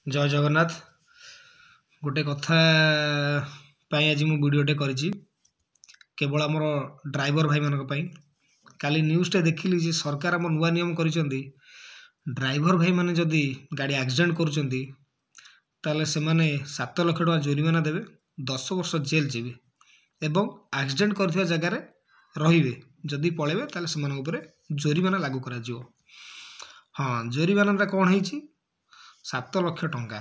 जय जगन्नाथ। गोटे कथा आज मु वीडियोटे करिछि केवल आमर ड्राइवर भाई मानक पई। काली न्यूज़टे देखिली जे सरकार आम नुआ नियम करिसेंती ड्राइवर भाई माने जदि गाड़ी एक्सीडेंट करूचंती ताले से माने 7 लाख टका जुर्माना देबे, 10 वर्ष जेल जीवे एवं एक्सीडेंट करथिबा जगह रे रहिबे। जदि पळेबे ताले से मानक ऊपर जुर्माना लागू करा जिवो। हां, जुर्माना कोन हेछि 7 लाख टंका।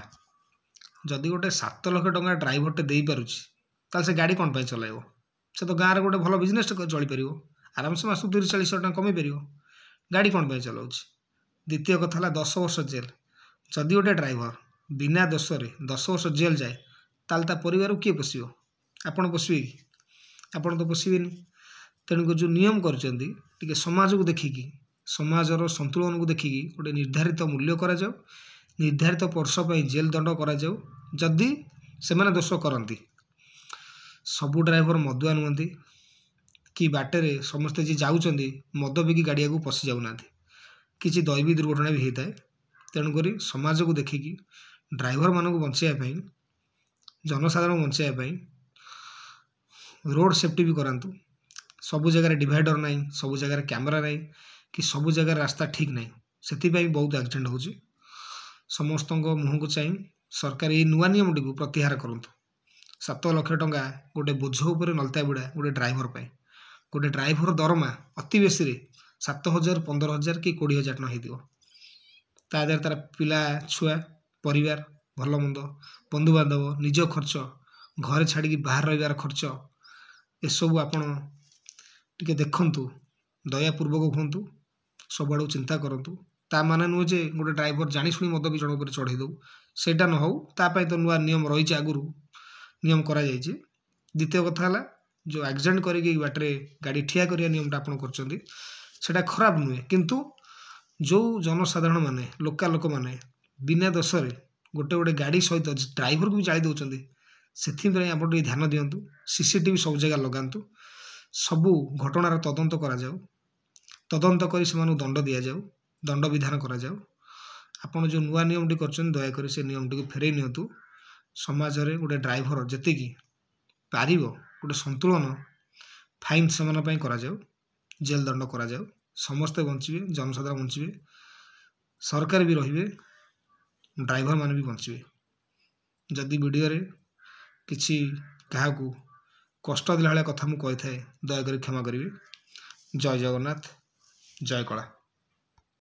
जदि गोटे 7 लाख टंका ड्राइवरटे दे पारुछि ताले से गाड़ी कोन पय चलाइबो? से तो गाँव गोटे भल बिजनेस चली पार आराम से मास 30-40 टका कमी पार गाड़ी कौन पे चलाऊँ। द्वितीय कथा है 10 वर्ष जेल। जदि गोटे ड्राइवर बिना दोष 10 वर्ष जेल जाए ताल परिवार किए पोषिब? आपड़ पोषिबे कि? आपड़ तो पोषिबे। तेणुक जो नियम कर समाज को देखिकी समाजर संतुलन को देखिकी गोटे निर्धारित मूल्य करा जाऊ, निर्धारित वर्ष पर जेल दंड करा जाऊ। जदि से माने दोष करती सबू ड्राइवर मदुआ नुहति कि बाटेरे समस्ते जी जाऊँगी मद बिकी गाड़िया को पशि जाऊना किसी दैवी दुर्घटना भी होता है। तेणुक समाज को देखिकी ड्राइवर मान को बचाई जनसाधारण बचाई रोड सेफ्टी भी करातु। सबू जगह डिवाइडर ना, सबू जगह कैमेरा ना, कि सबू जगह रास्ता ठीक ना, से बहुत एक्सीडेंट हो समस्त मुह को चाह सरकार ये नुआ नियम टी प्रत्याहार करूँ। 7 लाख टंका गोटे बोझ उपर नलता बुड़ा गोटे ड्राइवर पे गोटे ड्राइवर दरमा अति बेसी 7,000 15,000 कि 20,000 टका हो तार पिला छुआ परिवार भल मंद बंधु बांधव निज खर्च घर छाड़ी बाहर रही खर्च एसबू आपण टिके देखंतु, दयापूर्वक हूँ, सब आड़ चिंता करूँ। ता माने नुहे जे गोटे ड्राइवर जानी शुणी मद भी जन चढ़ई दऊ सेटा न हो। तापाई तो नुआ नियम रही आगुरी नियम करा जायछि। द्वितीय कथा है जो एक्सीडेंट करके बाटरे गाड़ी ठिया करिया नियमटा आपन करचंदी सेटा खराब नुहे, किंतु जो जनसाधारण माने लोका लोक माने बिना दोष रे गोटे गोटे गाड़ी सहित ड्राइवर को भी जाली दउचंदी सेथिपई आपण टिके ध्यान दियंतु। सीसीटीवी सब जगह लगांतु, सबू घटनार तदंत करा जाऊ, तदंत करी से दंड दिया जाऊ, दंड विधान करा जाऊ। आपण जो नुआ नियम टी करचंदी दयाकरी से नियम टी फेरई नियंतु। समाज रे गोटे ड्राइवर जतिकी पारिबो गोटे संतुलन फाइन से करा जाऊ, जेल दंड करा जाऊ, समस्ते बंचिबे, जनसाधारण बंचिबे, सरकार भी रहिबे, ड्राइवर मान भी बंचिबे। जदि वीडियो रे किछि काहाकू कष्ट दिला कथा मु कहि थाए दयाकरी क्षमा करिवे। जय जगन्नाथ, जय कला।